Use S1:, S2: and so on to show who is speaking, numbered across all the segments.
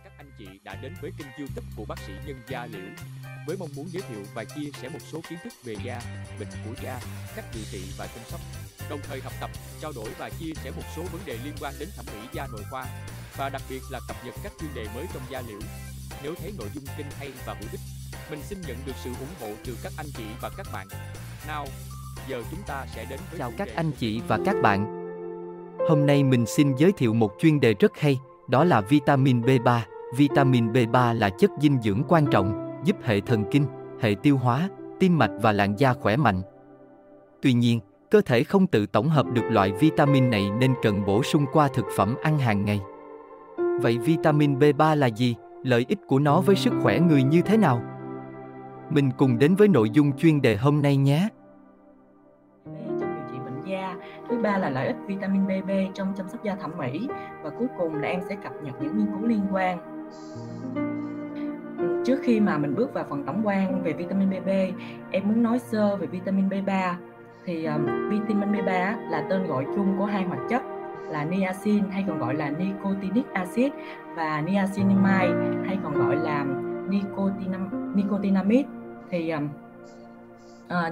S1: các anh chị đã đến với kênh YouTube của bác sĩ Nhân Da Liễu với mong muốn giới thiệu và chia sẻ một số kiến thức về da, bệnh của da, cách điều trị và chăm sóc, đồng thời học tập, trao đổi và chia sẻ một số vấn đề liên quan đến thẩm mỹ da nội khoa và đặc biệt là cập nhật các chuyên đề mới trong Da Liễu. Nếu thấy nội dung kênh hay và hữu ích, mình xin nhận được sự ủng hộ từ các anh chị và các bạn. Nào, giờ chúng ta sẽ đến với
S2: Chào các anh chị và các bạn. Hôm nay mình xin giới thiệu một chuyên đề rất hay, đó là vitamin B3. Vitamin B3 là chất dinh dưỡng quan trọng, giúp hệ thần kinh, hệ tiêu hóa, tim mạch và làn da khỏe mạnh. Tuy nhiên, cơ thể không tự tổng hợp được loại vitamin này nên cần bổ sung qua thực phẩm ăn hàng ngày. Vậy vitamin B3 là gì? Lợi ích của nó với sức khỏe người như thế nào? Mình cùng đến với nội dung chuyên đề hôm nay nhé.
S3: Trong điều trị bệnh da. Thứ ba là lợi ích vitamin B3 trong chăm sóc da thẩm mỹ. Và cuối cùng là em sẽ cập nhật những nghiên cứu liên quan. Trước khi mà mình bước vào phần tổng quan về vitamin B3, em muốn nói sơ về vitamin B3. Thì vitamin B3 là tên gọi chung của hai hoạt chất là niacin hay còn gọi là nicotinic acid và niacinamide hay còn gọi là nicotinamide. Thì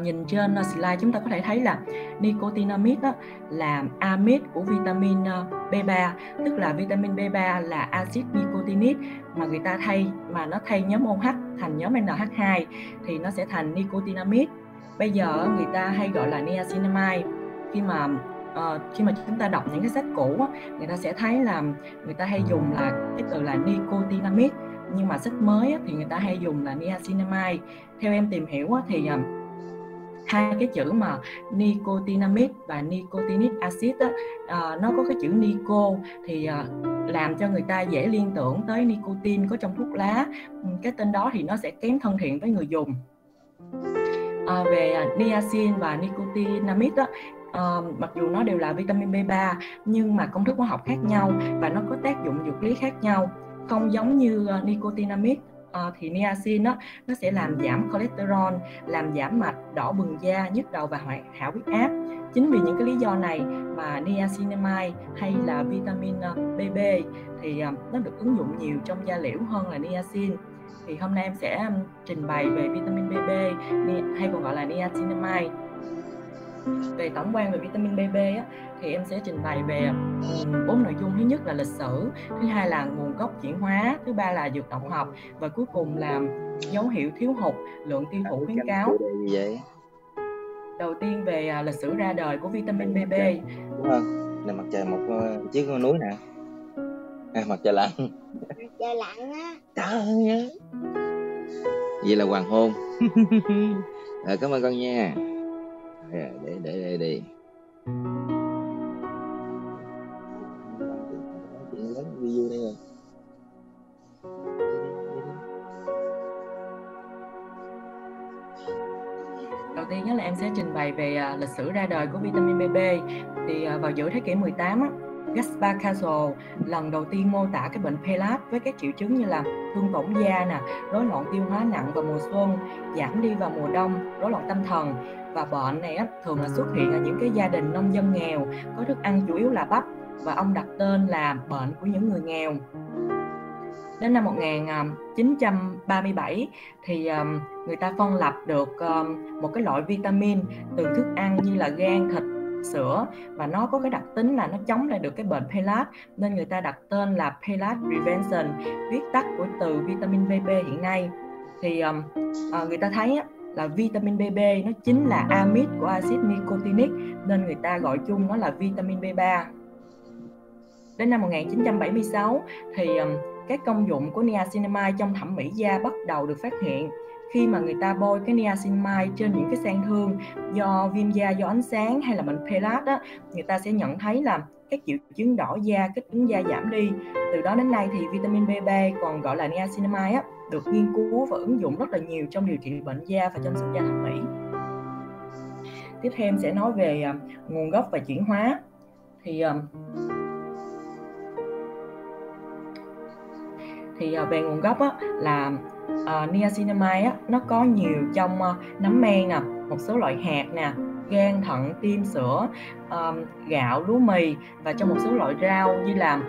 S3: nhìn trên slide chúng ta có thể thấy là nicotinamide là amide của vitamin B3, tức là vitamin B3 là axit nicotinic mà người ta nó thay nhóm OH thành nhóm NH2 thì nó sẽ thành nicotinamide. Bây giờ người ta hay gọi là niacinamide. Khi mà chúng ta đọc những cái sách cũ người ta sẽ thấy là người ta hay dùng là cái từ là nicotinamide, nhưng mà sách mới thì người ta hay dùng là niacinamide. Theo em tìm hiểu thì hai cái chữ mà nicotinamide và nicotinic acid nó có cái chữ nico thì làm cho người ta dễ liên tưởng tới nicotine có trong thuốc lá. Cái tên đó thì nó sẽ kém thân thiện với người dùng. Về niacin và nicotinamide mặc dù nó đều là vitamin B3 nhưng mà công thức hóa học khác nhau và nó có tác dụng dược lý khác nhau. Không giống như nicotinamide thì niacin nó sẽ làm giảm cholesterol, làm giảm mạch, đỏ bừng da, nhức đầu và hạ huyết áp. Chính vì những cái lý do này mà niacinamide hay là vitamin B3 thì nó được ứng dụng nhiều trong da liễu hơn là niacin. Thì hôm nay em sẽ trình bày về vitamin B3 hay còn gọi là niacinamide. Về tổng quan về vitamin B3 thì em sẽ trình bày về 4 nội dung. Thứ nhất là lịch sử, thứ hai là nguồn gốc chuyển hóa, thứ ba là dược động học và cuối cùng là dấu hiệu thiếu hụt, lượng tiêu thụ khuyến cáo. Đầu tiên về lịch sử ra đời của vitamin B3.
S4: Đúng không? Là mặt trời một chiếc núi nè. Mặt trời lặn.
S5: Mặt trời lặn á.
S4: Trời ơi. Vậy là hoàng hôn. Cảm ơn con nha. Để đi. Chuyện lớn video đây rồi.
S3: Đầu tiên là em sẽ trình bày về lịch sử ra đời của vitamin B3. Thì vào giữa thế kỷ 18 Gaspar Casal lần đầu tiên mô tả cái bệnh Pelat với các triệu chứng như là thương tổn da rối loạn tiêu hóa nặng vào mùa xuân, giảm đi vào mùa đông, rối loạn tâm thần. Và bệnh này thường là xuất hiện ở những cái gia đình nông dân nghèo có thức ăn chủ yếu là bắp và ông đặt tên là bệnh của những người nghèo. Đến năm 1937 thì người ta phân lập được một cái loại vitamin từ thức ăn như là gan, thịt, sữa và nó có cái đặc tính là nó chống lại được cái bệnh Pelat nên người ta đặt tên là Pelat Prevention, viết tắt của từ vitamin B3 hiện nay. Thì người ta thấy là vitamin B3 nó chính là amide của axit nicotinic nên người ta gọi chung nó là vitamin B3. Đến năm 1976 thì các công dụng của niacinamide trong thẩm mỹ da bắt đầu được phát hiện. Khi mà người ta bôi cái niacinamide trên những cái sang thương do viêm da do ánh sáng hay là bệnh Pelat người ta sẽ nhận thấy là các triệu chứng đỏ da, kích ứng da giảm đi. Từ đó đến nay thì vitamin B3 còn gọi là niacinamide được nghiên cứu và ứng dụng rất là nhiều trong điều trị bệnh da và chăm sóc da thẩm mỹ. Tiếp theo em sẽ nói về nguồn gốc và chuyển hóa. Thì về nguồn gốc là niacinamide nó có nhiều trong nấm men một số loại hạt gan, thận, tim, sữa, gạo, lúa mì và trong một số loại rau như là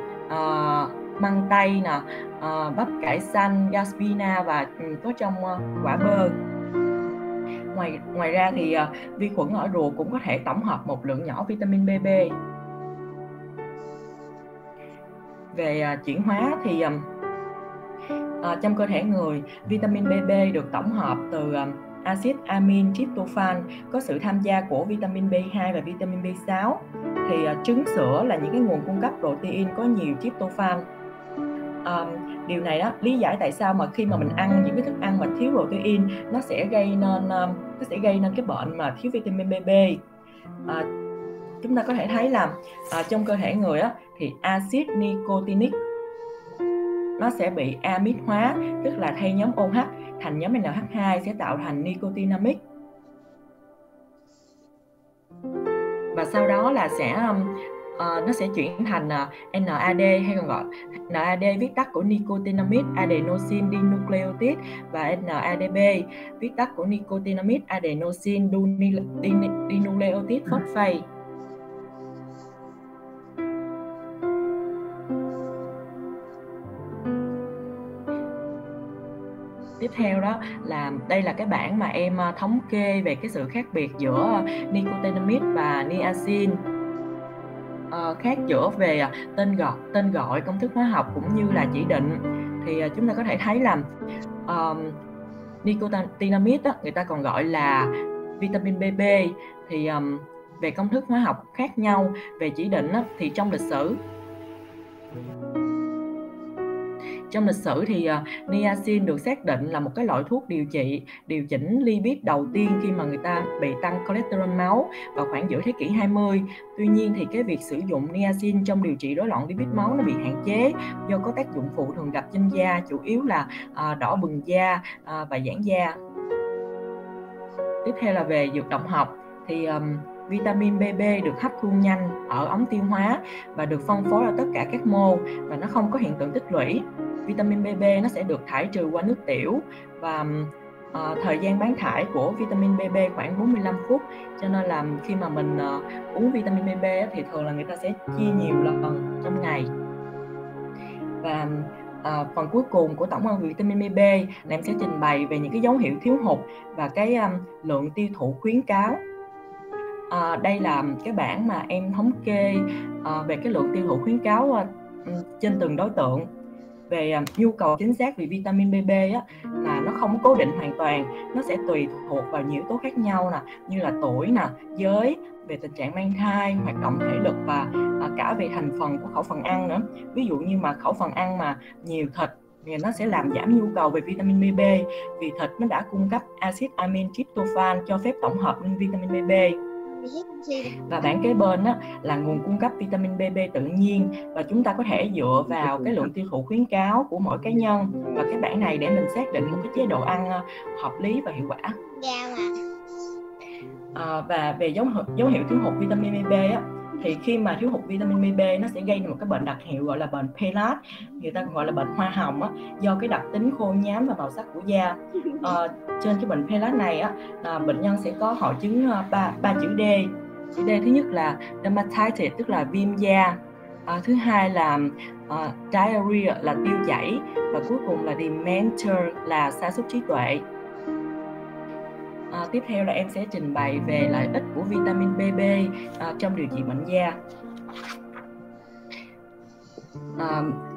S3: măng tây nè, bắp cải xanh, gaspina và có trong quả bơ. Ngoài ra thì vi khuẩn ở ruột cũng có thể tổng hợp một lượng nhỏ vitamin BB. Về chuyển hóa thì trong cơ thể người, vitamin BB được tổng hợp từ axit amin tryptophan, có sự tham gia của vitamin B2 và vitamin B6. Thì trứng sữa là những cái nguồn cung cấp protein có nhiều tryptophan. Điều này đó lý giải tại sao mà khi mà mình ăn những cái thức ăn mà thiếu protein, nó sẽ gây nên cái bệnh mà thiếu vitamin BB. Chúng ta có thể thấy là trong cơ thể người á, thì axit nicotinic nó sẽ bị amid hóa, tức là thay nhóm OH thành nhóm NH2 sẽ tạo thành nicotinamic. Và sau đó là nó sẽ chuyển thành NAD, hay còn gọi NAD viết tắt của nicotinamide adenosine dinucleotide, và NADP viết tắt của nicotinamide adenosine dinucleotide phosphate. Tiếp theo đó là đây là cái bảng mà em thống kê về cái sự khác biệt giữa nicotinamide và niacin. Khác giữa về tên gọi, công thức hóa học cũng như là chỉ định. Thì chúng ta có thể thấy là nicotinamide đó, người ta còn gọi là vitamin BB. Thì về công thức hóa học khác nhau, về chỉ định đó, thì trong lịch sử thì niacin được xác định là một cái loại thuốc điều chỉnh lipid đầu tiên khi mà người ta bị tăng cholesterol máu vào khoảng giữa thế kỷ 20. Tuy nhiên thì cái việc sử dụng niacin trong điều trị rối loạn lipid máu nó bị hạn chế do có tác dụng phụ thường gặp trên da, chủ yếu là đỏ bừng da và giãn da. Tiếp theo là về dược động học thì vitamin BB được hấp thu nhanh ở ống tiêu hóa và được phân phối ở tất cả các mô, và nó không có hiện tượng tích lũy. Vitamin BB nó sẽ được thải trừ qua nước tiểu, và thời gian bán thải của vitamin BB khoảng 45 phút, cho nên là khi mà mình uống vitamin BB thì thường là người ta sẽ chia nhiều lần trong ngày. Và phần cuối cùng của tổng hợp vitamin BB là em sẽ trình bày về những cái dấu hiệu thiếu hụt và cái lượng tiêu thụ khuyến cáo. Đây là cái bảng mà em thống kê về cái lượng tiêu thụ khuyến cáo trên từng đối tượng. Về nhu cầu chính xác về vitamin BB á, là nó không cố định hoàn toàn, nó sẽ tùy thuộc vào nhiều yếu tố khác nhau nè, như là tuổi nè, giới, về tình trạng mang thai, hoạt động thể lực và cả về thành phần của khẩu phần ăn nữa. Ví dụ như mà khẩu phần ăn mà nhiều thịt thì nó sẽ làm giảm nhu cầu về vitamin BB, vì thịt nó đã cung cấp axit amin tryptophan cho phép tổng hợp lên vitamin BB. Và bảng kế bên á, là nguồn cung cấp vitamin BB tự nhiên, và chúng ta có thể dựa vào cái lượng tiêu thụ khuyến cáo của mỗi cá nhân và cái bảng này để mình xác định một cái chế độ ăn hợp lý và hiệu quả. Và về dấu hiệu thiếu hụt vitamin BB á, thì khi mà thiếu hụt vitamin BB nó sẽ gây nên một cái bệnh đặc hiệu gọi là bệnh PELAS, người ta còn gọi là bệnh hoa hồng á, do cái đặc tính khô nhám và màu sắc của da. Trên cái bệnh PELAS này á, bệnh nhân sẽ có hội chứng ba chữ D. Chữ D thứ nhất là dermatitis, tức là viêm da. Thứ hai là diarrhea là tiêu chảy, và cuối cùng là dementia là sa sút trí tuệ. Tiếp theo là em sẽ trình bày về lợi ích của vitamin BB trong điều trị bệnh da.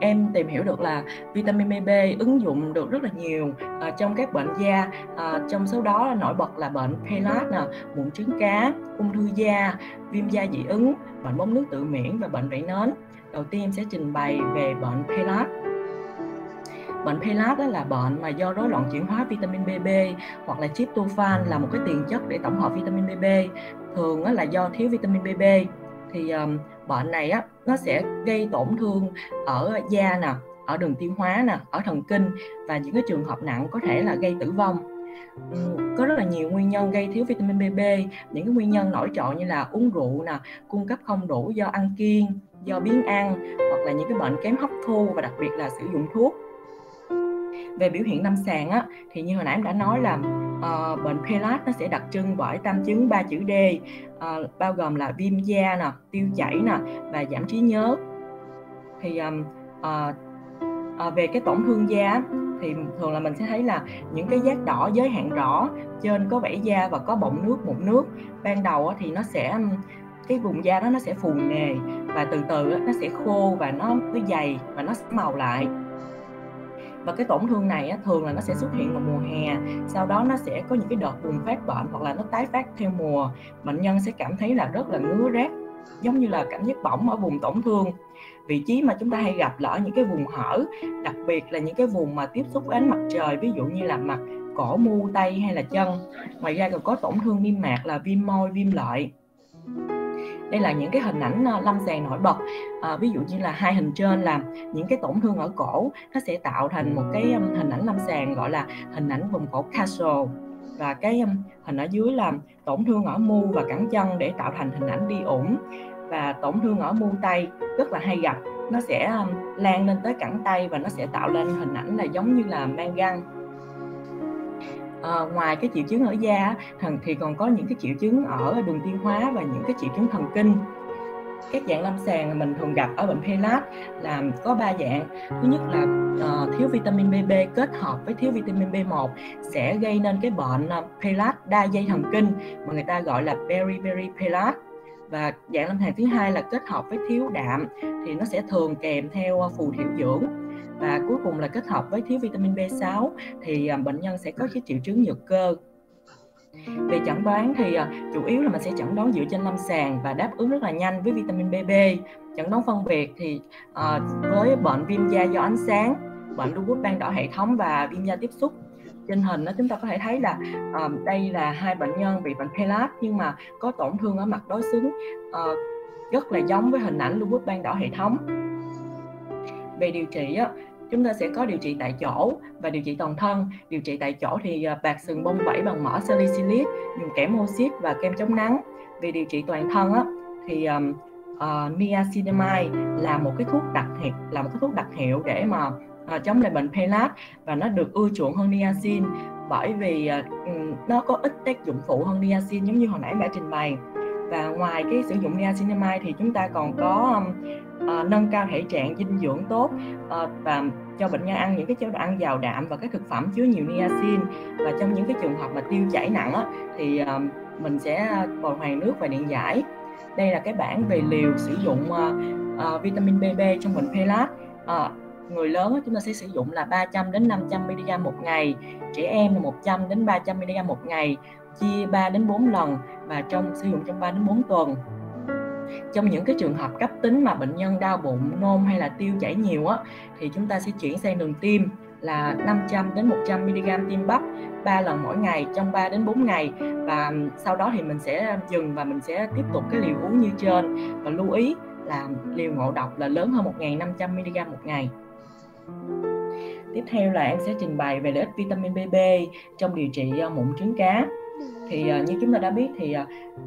S3: Em tìm hiểu được là vitamin BB ứng dụng được rất là nhiều trong các bệnh da, trong số đó là nổi bật là bệnh PELAS, mụn trứng cá, ung thư da, viêm da dị ứng, bệnh bóng nước tự miễn và bệnh vảy nến. Đầu tiên em sẽ trình bày về bệnh PELAS. Bệnh PELAS là bệnh mà do rối loạn chuyển hóa vitamin BB hoặc là tryptophan là một cái tiền chất để tổng hợp vitamin BB, thường là do thiếu vitamin BB. Thì bệnh này á, nó sẽ gây tổn thương ở da nè, ở đường tiêu hóa nè, ở thần kinh, và những cái trường hợp nặng có thể là gây tử vong. Có rất là nhiều nguyên nhân gây thiếu vitamin BB. Những cái nguyên nhân nổi trội như là uống rượu nè, cung cấp không đủ do ăn kiêng, do biếng ăn, hoặc là những cái bệnh kém hấp thu, và đặc biệt là sử dụng thuốc. Về biểu hiện lâm sàng á, thì như hồi nãy em đã nói là bệnh PELAS nó sẽ đặc trưng bởi tam chứng 3 chữ D, bao gồm là viêm da nè, tiêu chảy nè và giảm trí nhớ. Thì Về cái tổn thương da thì thường là mình sẽ thấy là những cái giác đỏ giới hạn rõ, trên có vảy da và có bọng nước, mụn nước. Ban đầu thì nó sẽ cái vùng da đó nó sẽ phù nề và từ từ nó sẽ khô và nó dày và nó sẽ màu lại. Và cái tổn thương này thường là nó sẽ xuất hiện vào mùa hè, sau đó nó sẽ có những cái đợt bùng phát bệnh hoặc là nó tái phát theo mùa. Bệnh nhân sẽ cảm thấy là rất là ngứa rát, giống như là cảm giác bỏng ở vùng tổn thương. Vị trí mà chúng ta hay gặp là ở những cái vùng hở, đặc biệt là những cái vùng mà tiếp xúc với ánh mặt trời, ví dụ như là mặt, cổ, mu, tay hay là chân. Ngoài ra còn có tổn thương niêm mạc là viêm môi, viêm lợi. Đây là những cái hình ảnh lâm sàng nổi bật. Ví dụ như là hai hình trên là những cái tổn thương ở cổ, nó sẽ tạo thành một cái hình ảnh lâm sàng gọi là hình ảnh vùng cổ castle, và cái hình ở dưới là tổn thương ở mu và cẳng chân để tạo thành hình ảnh đi ủng. Và tổn thương ở mu tay rất là hay gặp, nó sẽ lan lên tới cẳng tay và nó sẽ tạo lên hình ảnh là giống như là mang găng. Ngoài cái triệu chứng ở da thì còn có những cái triệu chứng ở đường tiêu hóa và những cái triệu chứng thần kinh. Các dạng lâm sàng mình thường gặp ở bệnh PELAS là có 3 dạng. Thứ nhất là thiếu vitamin B3 kết hợp với thiếu vitamin B1 sẽ gây nên cái bệnh PELAS đa dây thần kinh mà người ta gọi là beriberi PELAS. Và dạng lâm sàng thứ hai là kết hợp với thiếu đạm thì nó sẽ thường kèm theo phù thiểu dưỡng. Và cuối cùng là kết hợp với thiếu vitamin B6 thì bệnh nhân sẽ có cái triệu chứng nhược cơ. Về chẩn đoán thì chủ yếu là mình sẽ chẩn đoán dựa trên lâm sàng và đáp ứng rất là nhanh với vitamin B3. Chẩn đoán phân biệt thì với bệnh viêm da do ánh sáng, bệnh lupus ban đỏ hệ thống và viêm da tiếp xúc. Trên hình đó chúng ta có thể thấy là đây là hai bệnh nhân bị bệnh PELAS nhưng mà có tổn thương ở mặt đối xứng rất là giống với hình ảnh lupus ban đỏ hệ thống. Về điều trị chúng ta sẽ có điều trị tại chỗ và điều trị toàn thân. Điều trị tại chỗ thì bạc sừng bông vảy bằng mỡ salicylic, dùng kẽm oxit và kem chống nắng. Về điều trị toàn thân thì niacinamide là một cái thuốc đặc hiệu để mà chống lại bệnh PELAS, và nó được ưa chuộng hơn niacin bởi vì nó có ít tác dụng phụ hơn niacin giống như hồi nãy đã trình bày. Và ngoài cái sử dụng niacinamide thì chúng ta còn có nâng cao thể trạng dinh dưỡng tốt và cho bệnh nhân ăn những cái chế độ ăn giàu đạm và các thực phẩm chứa nhiều niacin. Và trong những cái trường hợp mà tiêu chảy nặng thì mình sẽ bồi hoàn nước và điện giải. Đây là cái bảng về liều sử dụng vitamin B3 trong bệnh PELAS. Người lớn chúng ta sẽ sử dụng là 300 đến 500 mg một ngày, trẻ em là 100 đến 300 mg một ngày, chia 3 đến 4 lần và sử dụng trong 3 đến 4 tuần. Trong những cái trường hợp cấp tính mà bệnh nhân đau bụng, nôn hay là tiêu chảy nhiều thì chúng ta sẽ chuyển sang đường tiêm là 500 đến 100 mg tiêm bắp 3 lần mỗi ngày trong 3 đến 4 ngày, và sau đó thì mình sẽ dừng và mình sẽ tiếp tục cái liều uống như trên. Và lưu ý là liều ngộ độc là lớn hơn 1.500 mg một ngày. Tiếp theo là em sẽ trình bày về lợi ích vitamin B3 trong điều trị mụn trứng cá. Thì như chúng ta đã biết thì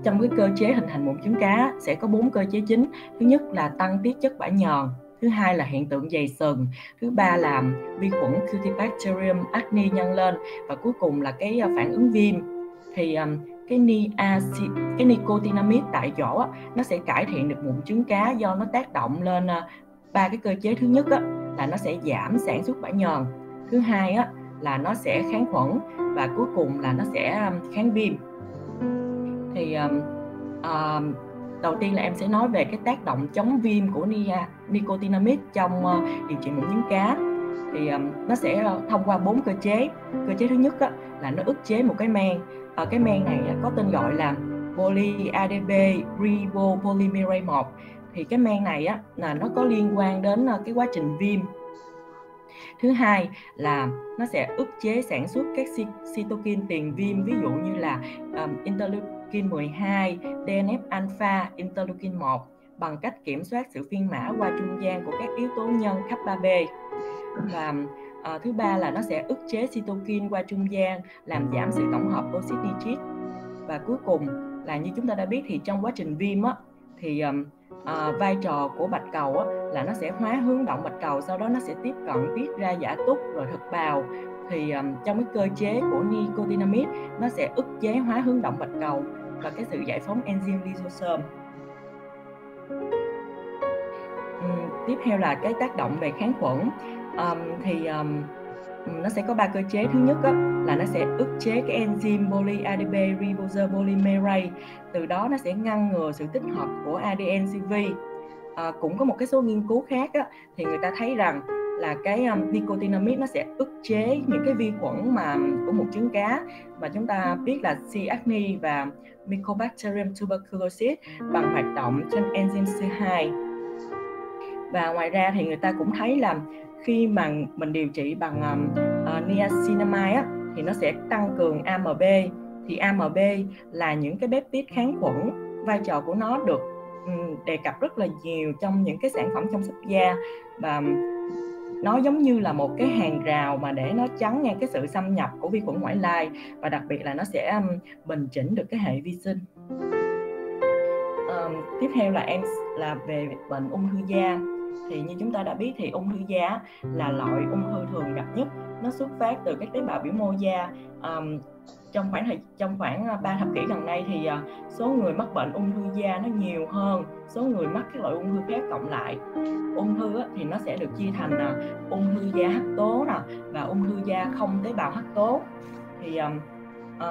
S3: trong cái cơ chế hình thành mụn trứng cá sẽ có 4 cơ chế chính. Thứ nhất là tăng tiết chất bã nhờn, thứ hai là hiện tượng dày sừng, thứ ba là vi khuẩn Cutibacterium acne nhân lên, và cuối cùng là cái phản ứng viêm. Thì cái nicotinamide tại chỗ nó sẽ cải thiện được mụn trứng cá do nó tác động lên 3 cái cơ chế. Thứ nhất là nó sẽ giảm sản xuất bã nhờn, thứ hai là nó sẽ kháng khuẩn, và cuối cùng là nó sẽ kháng viêm. Thì đầu tiên là em sẽ nói về cái tác động chống viêm của nicotinamide trong điều trị mụn trứng cá. Thì nó sẽ thông qua 4 cơ chế. Cơ chế thứ nhất là nó ức chế một cái men. Cái men này có tên gọi là poly-ADP ribopolymerase 1. Thì cái men này là nó có liên quan đến cái quá trình viêm. Thứ hai là nó sẽ ức chế sản xuất các cytokine tiền viêm, ví dụ như là interleukin 12, TNF alpha, interleukin 1 bằng cách kiểm soát sự phiên mã qua trung gian của các yếu tố nhân kappa B. Và thứ ba là nó sẽ ức chế cytokine qua trung gian làm giảm sự tổng hợp oxit nitric. Và cuối cùng là như chúng ta đã biết thì trong quá trình viêm thì vai trò của bạch cầu là nó sẽ hóa hướng động bạch cầu, sau đó nó sẽ tiếp cận tiết ra giả túc rồi thực bào. Thì trong cái cơ chế của nicotinamide nó sẽ ức chế hóa hướng động bạch cầu và cái sự giải phóng enzyme lysosome. Tiếp theo là cái tác động về kháng khuẩn. Nó sẽ có 3 cơ chế. Thứ nhất là nó sẽ ức chế cái enzyme poly-ADP ribose polymerase, từ đó nó sẽ ngăn ngừa sự tích hợp của ADN-CV. Cũng có một cái số nghiên cứu khác thì người ta thấy rằng là cái nicotinamide nó sẽ ức chế những cái vi khuẩn mà của mụn trứng cá mà chúng ta biết là C. acnes và Mycobacterium tuberculosis bằng hoạt động trên enzyme C2. Và ngoài ra thì người ta cũng thấy là khi mà mình điều trị bằng niacinamide thì nó sẽ tăng cường AMB. Thì AMB là những cái peptide kháng khuẩn, vai trò của nó được đề cập rất là nhiều trong những cái sản phẩm chăm sóc da, và nó giống như là một cái hàng rào mà để nó chắn ngang cái sự xâm nhập của vi khuẩn ngoại lai, và đặc biệt là nó sẽ bình chỉnh được cái hệ vi sinh. Tiếp theo là về bệnh ung thư da. Thì như chúng ta đã biết thì ung thư da là loại ung thư thường gặp nhất. Nó xuất phát từ các tế bào biểu mô da. Trong khoảng 3 thập kỷ gần đây thì số người mắc bệnh ung thư da nó nhiều hơn số người mắc các loại ung thư khác cộng lại. Ung thư thì nó sẽ được chia thành ung thư da hắc tố và ung thư da không tế bào hắc tố. Thì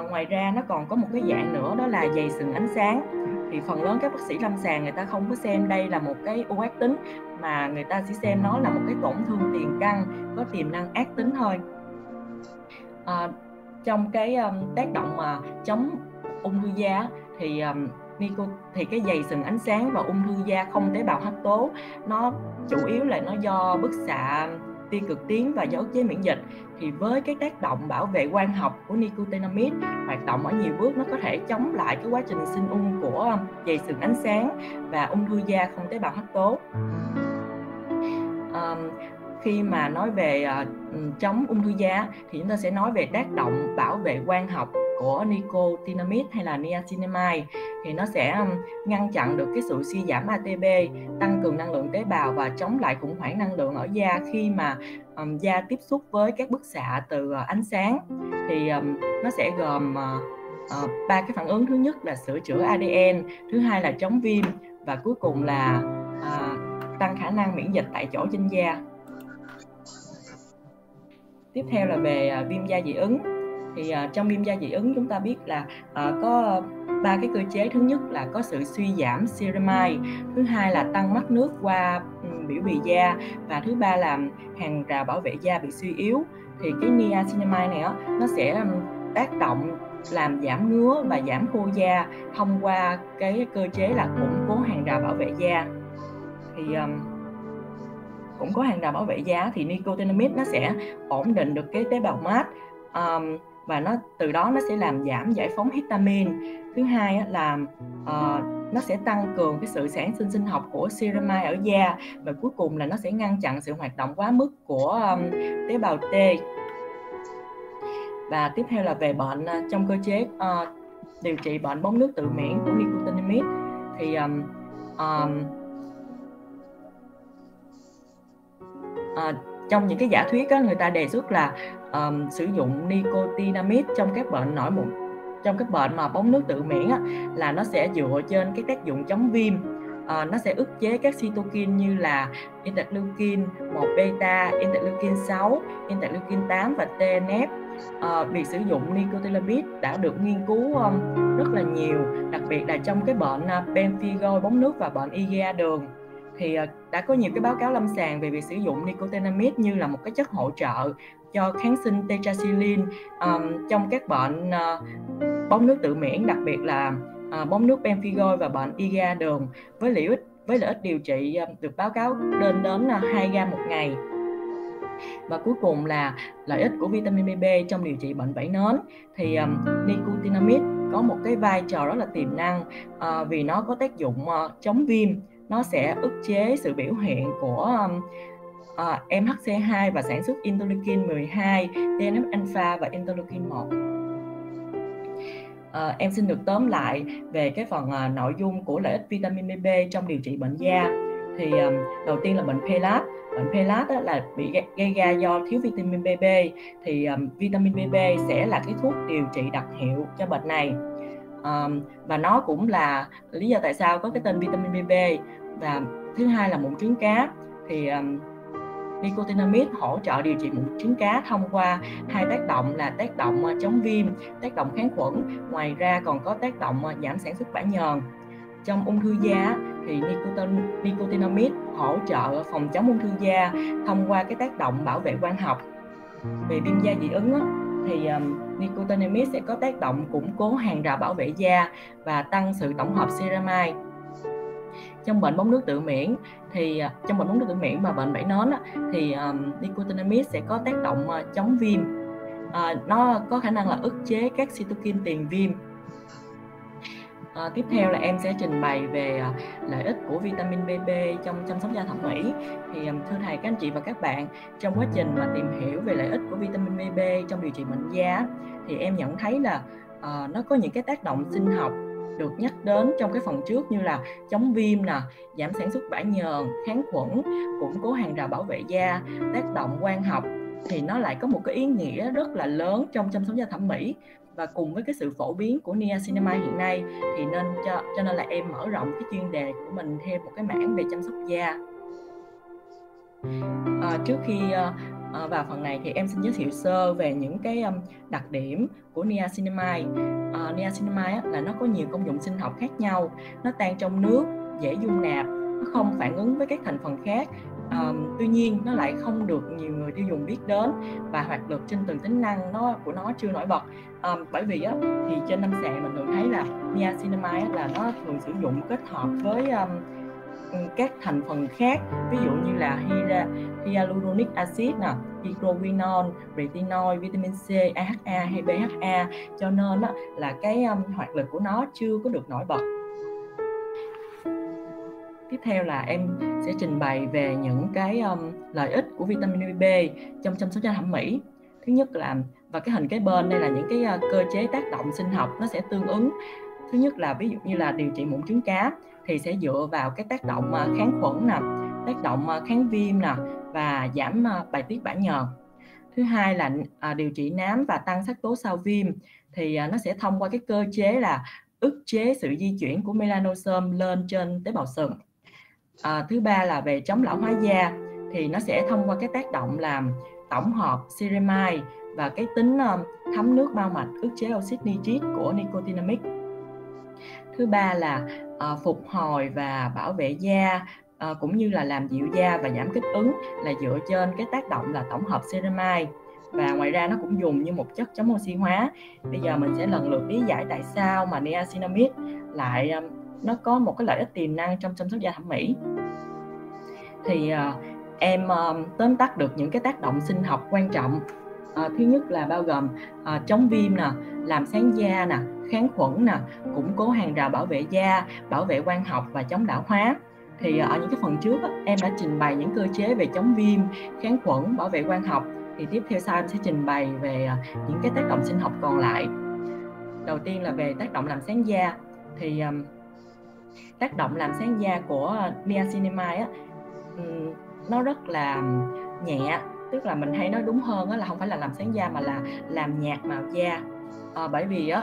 S3: ngoài ra nó còn có một cái dạng nữa, đó là dày sừng ánh sáng. Thì phần lớn các bác sĩ lâm sàng người ta không có xem đây là một cái u ác tính, mà người ta chỉ xem nó là một cái tổn thương tiền căn có tiềm năng ác tính thôi. Trong cái tác động mà chống ung thư da thì cái dày sừng ánh sáng và ung thư da không tế bào hắc tố nó chủ yếu là nó do bức xạ tia cực tím và do ức chế miễn dịch. Thì với cái tác động bảo vệ quang học của nicotinamide hoạt động ở nhiều bước, nó có thể chống lại cái quá trình sinh ung của dày sừng ánh sáng và ung thư da không tế bào hắc tố. Khi mà nói về chống ung thư da thì chúng ta sẽ nói về tác động bảo vệ quang học của nicotinamide hay là niacinamide. Thì nó sẽ ngăn chặn được cái sự suy giảm ATP, tăng cường năng lượng tế bào và chống lại khủng hoảng năng lượng ở da khi mà da tiếp xúc với các bức xạ từ ánh sáng. Thì nó sẽ gồm 3 cái phản ứng. Thứ nhất là sửa chữa ADN, thứ hai là chống viêm, và cuối cùng là tăng khả năng miễn dịch tại chỗ trên da. Tiếp theo là về viêm da dị ứng. Thì trong viêm da dị ứng chúng ta biết là có 3 cái cơ chế. Thứ nhất là có sự suy giảm ceramide, thứ hai là tăng mất nước qua biểu bì da, và thứ ba là hàng rào bảo vệ da bị suy yếu. Thì cái niacinamide này nó sẽ tác động làm giảm ngứa và giảm khô da thông qua cái cơ chế là củng cố hàng rào bảo vệ da. Thì củng cố hàng rào bảo vệ da thì nicotinamide nó sẽ ổn định được cái tế bào mát, và từ đó nó sẽ làm giảm giải phóng histamine. Thứ hai là nó sẽ tăng cường cái sự sản sinh sinh học của ceramide ở da, và cuối cùng là nó sẽ ngăn chặn sự hoạt động quá mức của tế bào T. Và tiếp theo là về bệnh trong cơ chế điều trị bệnh bóng nước tự miễn của nicotinamide. Thì trong những cái giả thuyết người ta đề xuất là sử dụng nicotinamide trong các bệnh nổi mụn, trong các bệnh mà bóng nước tự miễn là nó sẽ dựa trên cái tác dụng chống viêm. Nó sẽ ức chế các cytokine như là interleukin 1 beta, interleukin 6, interleukin 8 và TNF. Việc sử dụng nicotinamide đã được nghiên cứu rất là nhiều, đặc biệt là trong cái bệnh pemphigoid bóng nước và bệnh IgA đường. Thì đã có nhiều cái báo cáo lâm sàng về việc sử dụng nicotinamide như là một cái chất hỗ trợ cho kháng sinh tetracycline trong các bệnh bóng nước tự miễn, đặc biệt là bóng nước pemphigoid và bệnh IgA đường, với lợi ích điều trị được báo cáo lên đến 2 gram một ngày. Và cuối cùng là lợi ích của vitamin B trong điều trị bệnh vảy nến. Thì nicotinamide có một cái vai trò rất là tiềm năng vì nó có tác dụng chống viêm. Nó sẽ ức chế sự biểu hiện của MHC2 và sản xuất interleukin 12, TNF-alpha và interleukin 1. Em xin được tóm lại về cái phần nội dung của lợi ích vitamin B trong điều trị bệnh da. Thì đầu tiên là bệnh PELAS. Bệnh PELAS là bị gây ra do thiếu vitamin BB. Thì vitamin BB sẽ là cái thuốc điều trị đặc hiệu cho bệnh này. Và nó cũng là lý do tại sao có cái tên vitamin BB. Và thứ hai là mụn trứng cá. Thì Nicotinamide hỗ trợ điều trị mụn trứng cá thông qua hai tác động là tác động chống viêm, tác động kháng khuẩn. Ngoài ra còn có tác động giảm sản xuất bã nhờn. Trong ung thư da thì Nicotinamide hỗ trợ phòng chống ung thư da thông qua cái tác động bảo vệ quang học. Về viêm da dị ứng thì Nicotinamide sẽ có tác động củng cố hàng rào bảo vệ da và tăng sự tổng hợp ceramide. Trong bệnh bóng nước tự miễn thì trong bệnh bóng nước tự miễn và bệnh vảy nến thì Nicotinamide sẽ có tác động chống viêm. Nó có khả năng là ức chế các cytokine tiền viêm. Tiếp theo là em sẽ trình bày về lợi ích của vitamin BB trong chăm sóc da thẩm mỹ. Thì thưa thầy, các anh chị và các bạn, trong quá trình mà tìm hiểu về lợi ích của vitamin BB trong điều trị bệnh da thì em nhận thấy là nó có những cái tác động sinh học được nhắc đến trong cái phần trước như là chống viêm nè, giảm sản xuất bã nhờn, kháng khuẩn, củng cố hàng rào bảo vệ da, tác động quang học, thì nó lại có một cái ý nghĩa rất là lớn trong chăm sóc da thẩm mỹ. Và cùng với cái sự phổ biến của niacinamide hiện nay thì cho nên là em mở rộng cái chuyên đề của mình thêm một cái mảng về chăm sóc da. Trước khi vào phần này thì em xin giới thiệu sơ về những cái đặc điểm của niacinamide. Niacinamide là nó có nhiều công dụng sinh học khác nhau, nó tan trong nước, dễ dung nạp, nó không phản ứng với các thành phần khác. Tuy nhiên nó lại không được nhiều người tiêu dùng biết đến và hoạt lực trên từng tính năng của nó chưa nổi bật. Bởi vì thì trên lâm sàng mình thường thấy là niacinamide là nó thường sử dụng kết hợp với các thành phần khác, ví dụ như là hyaluronic acid, hydroquinone, retinol, vitamin C, AHA hay BHA, cho nên là cái hoạt lực của nó chưa có được nổi bật. Tiếp theo là em sẽ trình bày về những cái lợi ích của vitamin B trong chăm sóc da thẩm mỹ. Thứ nhất là, và cái hình kế bên đây là những cái cơ chế tác động sinh học nó sẽ tương ứng. Thứ nhất là ví dụ như là điều trị mụn trứng cá thì sẽ dựa vào cái tác động kháng khuẩn nè, tác động kháng viêm nè và giảm bài tiết bã nhờn. Thứ hai là điều trị nám và tăng sắc tố sau viêm thì nó sẽ thông qua cái cơ chế là ức chế sự di chuyển của melanosome lên trên tế bào sừng. Thứ ba là về chống lão hóa da thì nó sẽ thông qua cái tác động làm tổng hợp ceramide và cái tính thấm nước mao mạch, ức chế oxit nitric của nicotinamide. Thứ ba là phục hồi và bảo vệ da cũng như là làm dịu da và giảm kích ứng là dựa trên cái tác động là tổng hợp ceramide. Và ngoài ra nó cũng dùng như một chất chống oxy hóa. Bây giờ mình sẽ lần lượt lý giải tại sao mà niacinamide lại nó có một cái lợi ích tiềm năng trong chăm sóc da thẩm mỹ. Thì em tóm tắt được những cái tác động sinh học quan trọng. Thứ nhất là bao gồm chống viêm nè, làm sáng da nè, kháng khuẩn nè, củng cố hàng rào bảo vệ da, bảo vệ quang học và chống lão hóa. Thì ở những cái phần trước em đã trình bày những cơ chế về chống viêm, kháng khuẩn, bảo vệ quang học. Thì tiếp theo sau em sẽ trình bày về những cái tác động sinh học còn lại. Đầu tiên là về tác động làm sáng da. Thì tác động làm sáng da của niacinamide nó rất là nhẹ, tức là mình hay nói đúng hơn là không phải là làm sáng da mà là làm nhạt màu da. Bởi vì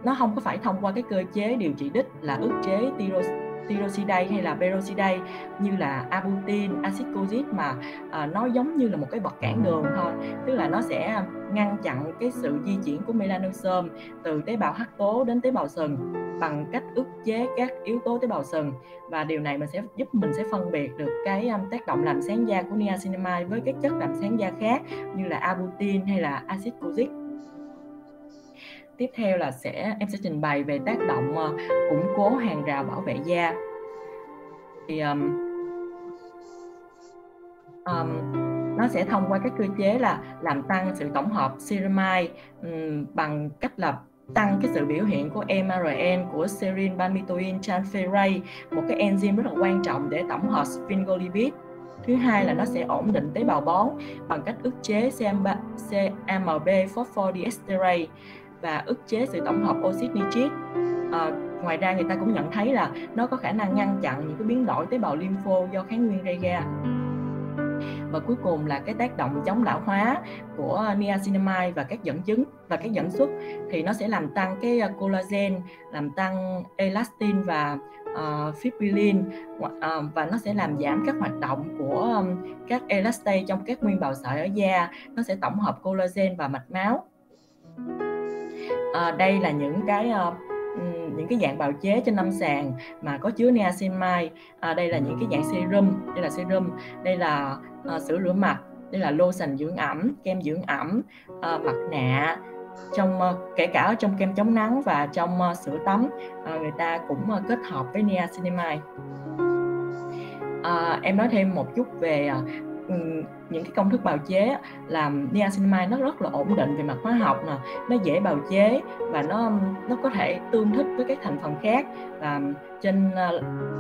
S3: nó không có phải thông qua cái cơ chế điều trị đích là ức chế tyroside hay là peroxide như là abutin, axit cozic, mà nó giống như là một cái vật cản đường thôi, tức là nó sẽ ngăn chặn cái sự di chuyển của melanosome từ tế bào hắc tố đến tế bào sừng bằng cách ức chế các yếu tố tế bào sừng. Và điều này giúp mình sẽ phân biệt được cái tác động làm sáng da của niacinamide với các chất làm sáng da khác như là abutin hay là axit cozic. Tiếp theo là em sẽ trình bày về tác động củng cố hàng rào bảo vệ da. Thì nó sẽ thông qua các cơ chế là làm tăng sự tổng hợp ceramide bằng cách là tăng cái sự biểu hiện của mRN của serine palmitoyl transferase, một cái enzyme rất là quan trọng để tổng hợp sphingolipid. Thứ hai là nó sẽ ổn định tế bào bón bằng cách ức chế CAMB phosphodiesterase và ức chế sự tổng hợp oxit nitric. Ngoài ra người ta cũng nhận thấy là nó có khả năng ngăn chặn những cái biến đổi tế bào lympho do kháng nguyên gây ra. Và cuối cùng là cái tác động chống lão hóa của niacinamide và các dẫn chứng và các dẫn xuất, thì nó sẽ làm tăng cái collagen, làm tăng elastin và fibrillin, và nó sẽ làm giảm các hoạt động của các elastase trong các nguyên bào sợi ở da. Nó sẽ tổng hợp collagen và mạch máu. Đây là những cái dạng bào chế trên lâm sàng mà có chứa niacinamide. Đây là những cái dạng serum, đây là sữa rửa mặt, đây là lotion dưỡng ẩm, kem dưỡng ẩm, mặt nạ, kể cả ở trong kem chống nắng và trong sữa tắm, người ta cũng kết hợp với niacinamide. Em nói thêm một chút về những cái công thức bào chế. Làm niacinamide nó rất là ổn định về mặt hóa học nè, nó dễ bào chế và nó có thể tương thích với các thành phần khác. Và trên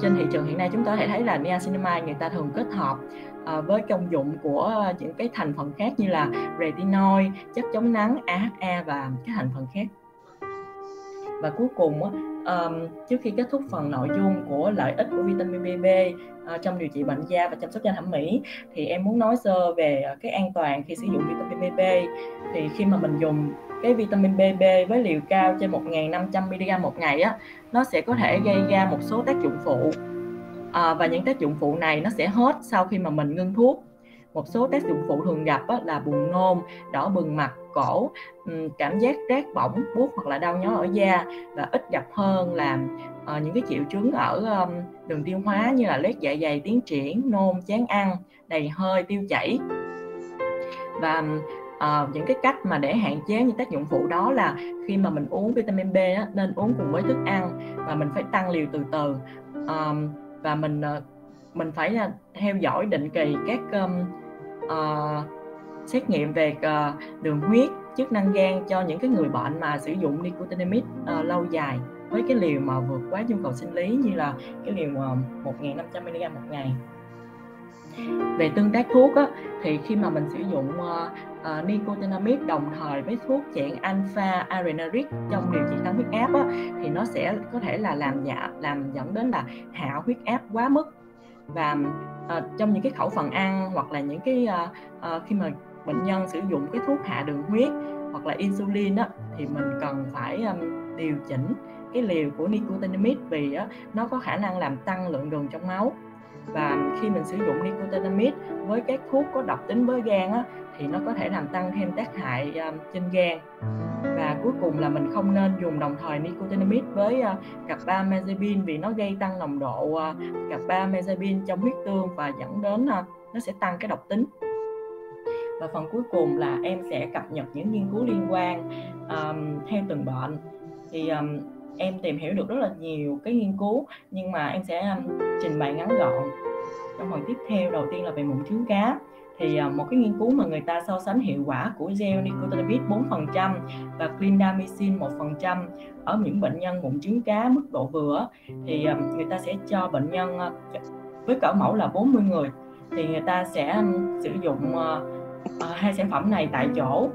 S3: thị trường hiện nay chúng ta có thể thấy là niacinamide người ta thường kết hợp với công dụng của những cái thành phần khác như là retinol, chất chống nắng, AHA và các thành phần khác. Và cuối cùng trước khi kết thúc phần nội dung của lợi ích của vitamin B3 trong điều trị bệnh da và chăm sóc da thẩm mỹ, thì em muốn nói sơ về cái an toàn khi sử dụng vitamin B3. Thì khi mà mình dùng cái vitamin B3 với liều cao trên 1.500mg một ngày á, nó sẽ có thể gây ra một số tác dụng phụ, và những tác dụng phụ này nó sẽ hết sau khi mà mình ngưng thuốc. Một số tác dụng phụ thường gặp là buồn nôn, đỏ bừng mặt, cổ, cảm giác rát bỏng, buốt hoặc là đau nhói ở da, và ít gặp hơn là những cái triệu chứng ở đường tiêu hóa như là loét dạ dày tiến triển, nôn, chán ăn, đầy hơi, tiêu chảy. Và những cái cách mà để hạn chế những tác dụng phụ đó là khi mà mình uống vitamin B á, nên uống cùng với thức ăn, và mình phải tăng liều từ từ, và mình phải theo dõi định kỳ các xét nghiệm về đường huyết, chức năng gan cho những cái người bệnh mà sử dụng nicotinamide lâu dài với cái liều mà vượt quá nhu cầu sinh lý như là cái liều 1.500mg một ngày. Về tương tác thuốc á, thì khi mà mình sử dụng nicotinamide đồng thời với thuốc dạng alpha adrenergic trong điều trị tăng huyết áp á, thì nó sẽ có thể là làm dẫn đến là hạ huyết áp quá mức. Và trong những cái khẩu phần ăn hoặc là những cái khi mà bệnh nhân sử dụng cái thuốc hạ đường huyết hoặc là insulin á, thì mình cần phải điều chỉnh cái liều của nicotinamide, vì nó có khả năng làm tăng lượng đường trong máu. Và khi mình sử dụng nicotinamide với các thuốc có độc tính với gan á, thì nó có thể làm tăng thêm tác hại trên gan. Và cuối cùng là mình không nên dùng đồng thời nicotinamide với carbamazepine, vì nó gây tăng nồng độ carbamazepine trong huyết tương và dẫn đến nó sẽ tăng cái độc tính. Và phần cuối cùng là em sẽ cập nhật những nghiên cứu liên quan theo từng bệnh. Thì em tìm hiểu được rất là nhiều cái nghiên cứu, nhưng mà em sẽ trình bày ngắn gọn trong phần tiếp theo. Đầu tiên là về mụn trứng cá. Thì một cái nghiên cứu mà người ta so sánh hiệu quả của gel nicotinamide 4% và clindamycin 1% ở những bệnh nhân mụn trứng cá mức độ vừa, thì người ta sẽ cho bệnh nhân với cỡ mẫu là 40 người, thì người ta sẽ sử dụng hai sản phẩm này tại chỗ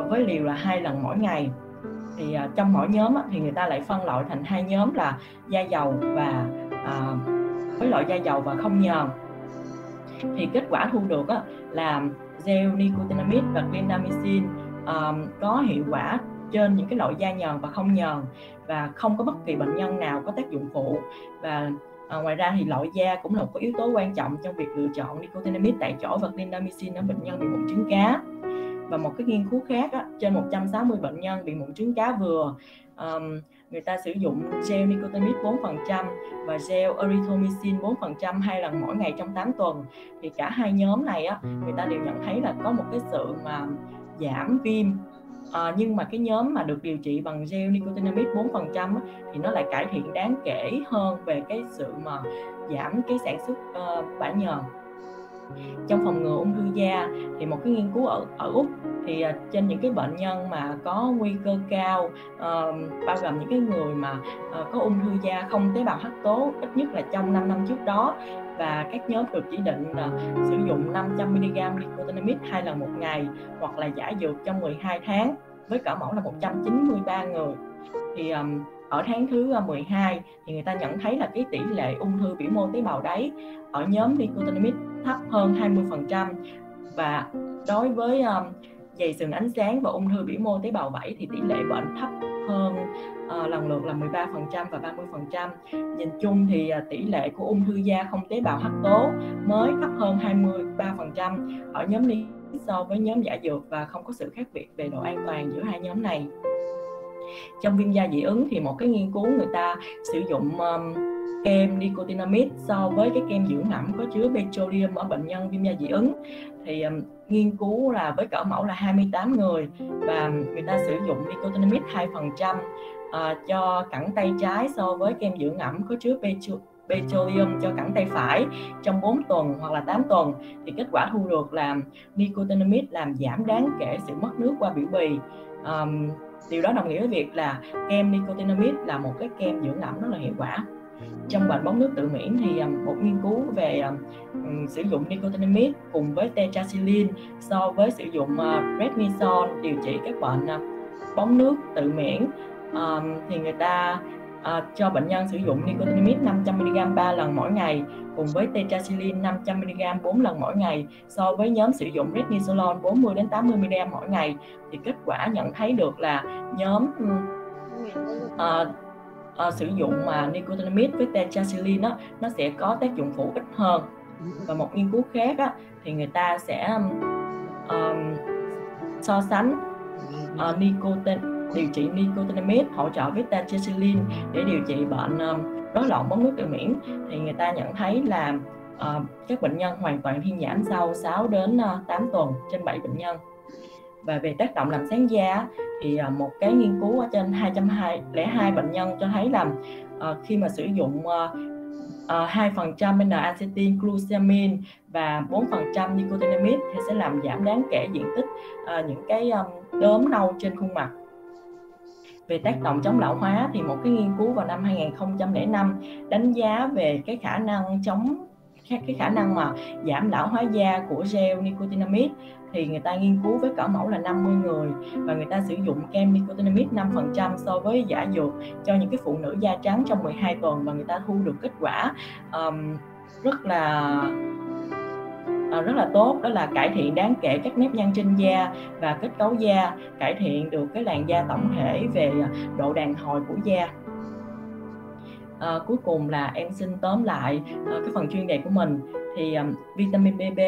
S3: với liều là 2 lần mỗi ngày. Thì trong mỗi nhóm thì người ta lại phân loại thành hai nhóm là da dầu và với loại da dầu và không nhờn. Thì kết quả thu được là gel nicotinamide và clindamycin có hiệu quả trên những cái loại da nhờn và không nhờn, và không có bất kỳ bệnh nhân nào có tác dụng phụ. Và ngoài ra thì loại da cũng là một yếu tố quan trọng trong việc lựa chọn nicotinamide tại chỗ và clindamycin ở bệnh nhân bị mụn trứng cá. Và một cái nghiên cứu khác trên 160 bệnh nhân bị mụn trứng cá vừa, người ta sử dụng gel nicotinamide 4% và gel erythromycin 4% 2 lần mỗi ngày trong 8 tuần. Thì cả hai nhóm này người ta đều nhận thấy là có một cái sự mà giảm viêm, nhưng mà cái nhóm mà được điều trị bằng gel nicotinamide 4% thì nó lại cải thiện đáng kể hơn về cái sự mà giảm cái sản xuất bã nhờn. Trong phòng ngừa ung thư da thì một cái nghiên cứu ở Úc, thì trên những cái bệnh nhân mà có nguy cơ cao, bao gồm những cái người mà có ung thư da không tế bào hắc tố ít nhất là trong 5 năm trước đó, và các nhóm được chỉ định là sử dụng 500mg nicotinamide 2 lần một ngày hoặc là giải dược trong 12 tháng với cỡ mẫu là 193 người. Thì ở tháng thứ 12 thì người ta nhận thấy là cái tỷ lệ ung thư biểu mô tế bào đáy ở nhóm nicotinamide thấp hơn 20%. Và đối với dày sừng ánh sáng và ung thư biểu mô tế bào vảy thì tỷ lệ bệnh thấp hơn lần lượt là 13% và 30%. Nhìn chung thì tỷ lệ của ung thư da không tế bào hắc tố mới thấp hơn 23% ở nhóm lý so với nhóm giả dược, và không có sự khác biệt về độ an toàn giữa hai nhóm này. Trong viêm da dị ứng thì một cái nghiên cứu người ta sử dụng kem nicotinamide so với cái kem dưỡng ẩm có chứa petroleum ở bệnh nhân viêm da dị ứng. Thì nghiên cứu là với cỡ mẫu là 28 người, và người ta sử dụng nicotinamide 2% cho cẳng tay trái so với kem dưỡng ẩm có chứa petroleum cho cẳng tay phải trong 4 tuần hoặc là 8 tuần. Thì kết quả thu được là nicotinamide làm giảm đáng kể sự mất nước qua biểu bì. Điều đó đồng nghĩa với việc là kem nicotinamide là một cái kem dưỡng ẩm rất là hiệu quả. Trong bệnh bóng nước tự miễn thì một nghiên cứu về sử dụng nicotinamide cùng với tetracycline so với sử dụng prednisone điều trị các bệnh bóng nước tự miễn, thì người ta cho bệnh nhân sử dụng nicotinamide 500mg 3 lần mỗi ngày cùng với tetracycline 500mg 4 lần mỗi ngày so với nhóm sử dụng prednisolone 40 đến 80mg mỗi ngày. Thì kết quả nhận thấy được là nhóm sử dụng nicotinamide với tetracycline nó sẽ có tác dụng phụ ít hơn. Và một nghiên cứu khác thì người ta sẽ so sánh điều trị nicotinamide hỗ trợ với tetracycline để điều trị bệnh rối loạn bóng nước tự miễn. Thì người ta nhận thấy là các bệnh nhân hoàn toàn thuyên giảm sau 6 đến 8 tuần trên 7 bệnh nhân. Và về tác động làm sáng da thì một cái nghiên cứu ở trên 202 bệnh nhân cho thấy là khi mà sử dụng 2% N-acetyl glucosamine và 4% nicotinamide thì sẽ làm giảm đáng kể diện tích những cái đốm nâu trên khuôn mặt. Về tác động chống lão hóa thì một cái nghiên cứu vào năm 2005 đánh giá về cái khả năng mà giảm lão hóa da của gel nicotinamide. Thì người ta nghiên cứu với cỡ mẫu là 50 người và người ta sử dụng kem nicotinamide 5% so với giả dược cho những cái phụ nữ da trắng trong 12 tuần, và người ta thu được kết quả rất là tốt, đó là cải thiện đáng kể các nếp nhăn trên da và kết cấu da, cải thiện được cái làn da tổng thể về độ đàn hồi của da. Cuối cùng là em xin tóm lại cái phần chuyên đề của mình. Thì vitamin BB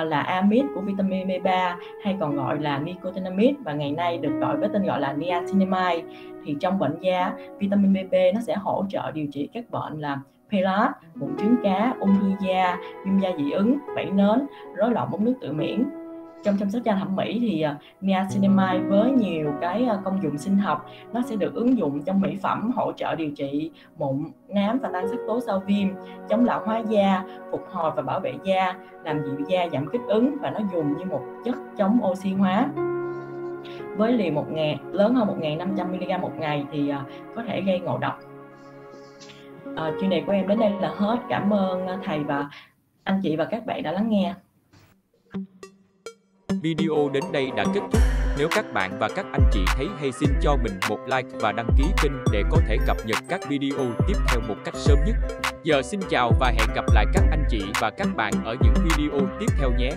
S3: là amide của vitamin B3 hay còn gọi là nicotinamide, và ngày nay được gọi với tên gọi là niacinamide. Thì trong bệnh da, vitamin BB nó sẽ hỗ trợ điều trị các bệnh là PLAD, mụn trứng cá, ung thư da, viêm da dị ứng, vảy nến, rối loạn bóng nước tự miễn. Trong chăm sóc da thẩm mỹ thì niacinamide với nhiều cái công dụng sinh học nó sẽ được ứng dụng trong mỹ phẩm, hỗ trợ điều trị mụn, nám và tăng sắc tố sau viêm, chống lão hóa da, phục hồi và bảo vệ da, làm dịu da, giảm kích ứng, và nó dùng như một chất chống oxy hóa. Với liều lớn hơn 1.500mg một ngày thì có thể gây ngộ độc. Chuyên đề của em đến đây là hết. Cảm ơn thầy và anh chị và các bạn đã lắng nghe.
S1: Video đến đây đã kết thúc. Nếu các bạn và các anh chị thấy hay, xin cho mình một like và đăng ký kênh để có thể cập nhật các video tiếp theo một cách sớm nhất. Giờ xin chào và hẹn gặp lại các anh chị và các bạn ở những video tiếp theo nhé.